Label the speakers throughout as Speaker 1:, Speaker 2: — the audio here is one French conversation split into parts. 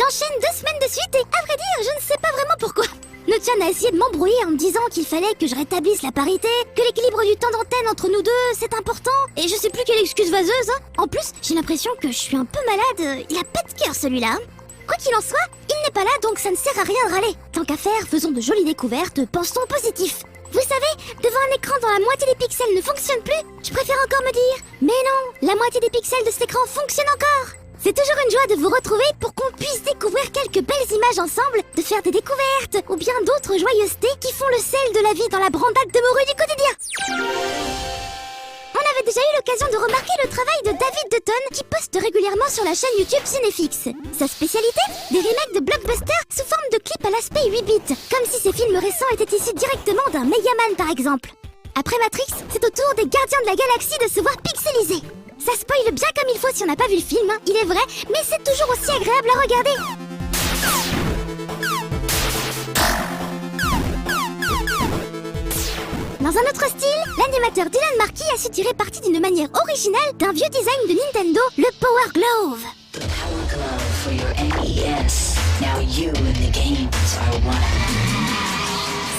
Speaker 1: J'enchaîne 2 semaines de suite et, à vrai dire, je ne sais pas vraiment pourquoi. Nochan a essayé de m'embrouiller en me disant qu'il fallait que je rétablisse la parité, que l'équilibre du temps d'antenne entre nous deux, c'est important, et je sais plus quelle excuse vaseuse, hein. En plus, j'ai l'impression que je suis un peu malade, il a pas de cœur celui-là, hein. Quoi qu'il en soit, il n'est pas là donc ça ne sert à rien de râler. Tant qu'à faire, faisons de jolies découvertes, pensons positif. Vous savez, devant un écran dont la moitié des pixels ne fonctionne plus, je préfère encore me dire « Mais non, la moitié des pixels de cet écran fonctionne encore !» C'est toujours une joie de vous retrouver pour qu'on puisse découvrir quelques belles images ensemble, de faire des découvertes, ou bien d'autres joyeusetés qui font le sel de la vie dans la brandade de morue du quotidien. On avait déjà eu l'occasion de remarquer le travail de David Dutton qui poste régulièrement sur la chaîne YouTube Cinéfix. Sa spécialité, des remakes de blockbusters sous forme de clips à l'aspect 8 bits, comme si ces films récents étaient issus directement d'un Megaman par exemple. Après Matrix, c'est au tour des Gardiens de la Galaxie de se voir pixelisés. Ça spoile bien comme il faut si on n'a pas vu le film, hein, il est vrai, mais c'est toujours aussi agréable à regarder. Dans un autre style, l'animateur Dylan Markey a su tirer parti d'une manière originale d'un vieux design de Nintendo, le Power Glove.
Speaker 2: The Power Glove for your NES. Now you and the games are one.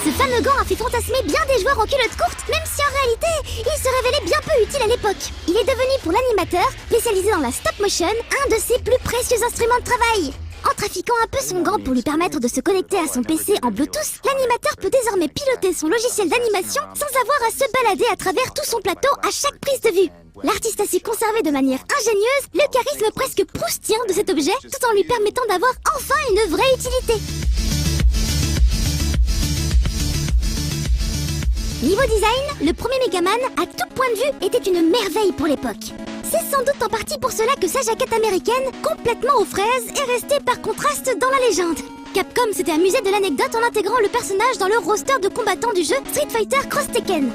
Speaker 1: Ce fameux gant a fait fantasmer bien des joueurs en culotte courte, même si en réalité, il se révélait bien peu utile à l'époque. Il est devenu pour l'animateur, spécialisé dans la stop motion, un de ses plus précieux instruments de travail. En trafiquant un peu son gant pour lui permettre de se connecter à son PC en Bluetooth, l'animateur peut désormais piloter son logiciel d'animation sans avoir à se balader à travers tout son plateau à chaque prise de vue. L'artiste a su conserver de manière ingénieuse le charisme presque proustien de cet objet, tout en lui permettant d'avoir enfin une vraie utilité. Niveau design, le premier Megaman, à tout point de vue, était une merveille pour l'époque. C'est sans doute en partie pour cela que sa jaquette américaine, complètement aux fraises, est restée par contraste dans la légende. Capcom s'était amusé de l'anecdote en intégrant le personnage dans le roster de combattants du jeu Street Fighter Cross Tekken.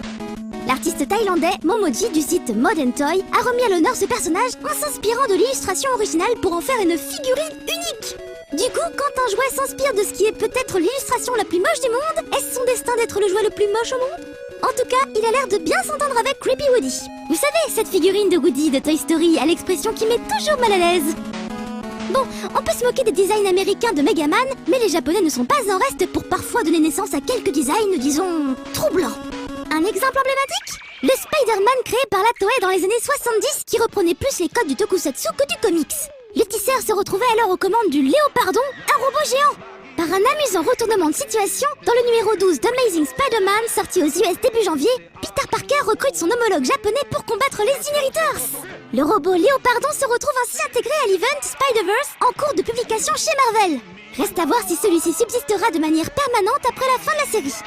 Speaker 1: L'artiste thaïlandais Momoji du site Modern Toy a remis à l'honneur ce personnage en s'inspirant de l'illustration originale pour en faire une figurine unique. Du coup, quand un jouet s'inspire de ce qui est peut-être l'illustration la plus moche du monde, est-ce son destin d'être le jouet le plus moche au monde ? En tout cas, il a l'air de bien s'entendre avec Creepy Woody. Vous savez, cette figurine de Woody de Toy Story à l'expression qui met toujours mal à l'aise. Bon, on peut se moquer des designs américains de Megaman, mais les japonais ne sont pas en reste pour parfois donner naissance à quelques designs, disons, troublants. Un exemple emblématique ? Le Spider-Man créé par la Toei dans les années 70 qui reprenait plus les codes du tokusatsu que du comics. Le tisseur se retrouvait alors aux commandes du Léopardon, un robot géant. Par un amusant retournement de situation, dans le numéro 12 d'Amazing Spider-Man sorti aux US début janvier, Peter Parker recrute son homologue japonais pour combattre les Inheritors. Le robot Léopardon se retrouve ainsi intégré à l'event Spider-Verse en cours de publication chez Marvel. Reste à voir si celui-ci subsistera de manière permanente après la fin de la série.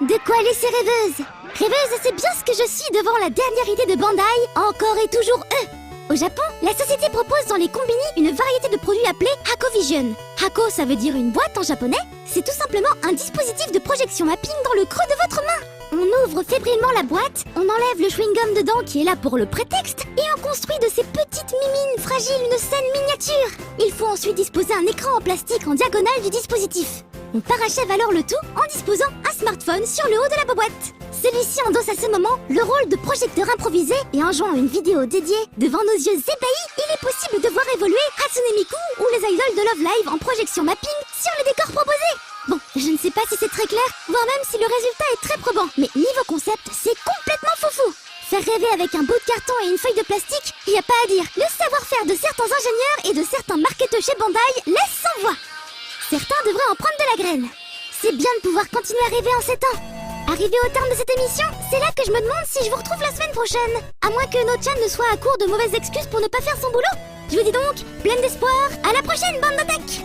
Speaker 1: De quoi laisser rêveuse. Rêveuse, c'est bien ce que je suis devant la dernière idée de Bandai, encore et toujours eux. Au Japon, la société propose dans les combini une variété de produits appelés Hakovision. Hako, ça veut dire une boîte en japonais. C'est tout simplement un dispositif de projection mapping dans le creux de votre main. On ouvre fébrilement la boîte, on enlève le chewing-gum dedans qui est là pour le prétexte, et on construit de ces petites mimines fragiles une scène miniature. Il faut ensuite disposer un écran en plastique en diagonale du dispositif. On parachève alors le tout en disposant un smartphone sur le haut de la boîte. Celui-ci endosse à ce moment le rôle de projecteur improvisé et en jouant une vidéo dédiée devant nos yeux ébahis, il est possible de voir évoluer Hatsune Miku ou les idoles de Love Live en projection mapping sur les décors proposés. Bon, je ne sais pas si c'est très clair, voire même si le résultat est très probant, mais niveau concept, c'est complètement foufou. Faire rêver avec un bout de carton et une feuille de plastique, y a pas à dire. Le savoir-faire de certains ingénieurs et de certains marketeurs chez Bandai laisse sans voix. Certains devraient en prendre de la graine. C'est bien de pouvoir continuer à rêver en ces temps. Arrivé au terme de cette émission, c'est là que je me demande si je vous retrouve la semaine prochaine. À moins que Nochan ne soit à court de mauvaises excuses pour ne pas faire son boulot. Je vous dis donc, pleine d'espoir, à la prochaine bande d'attaque.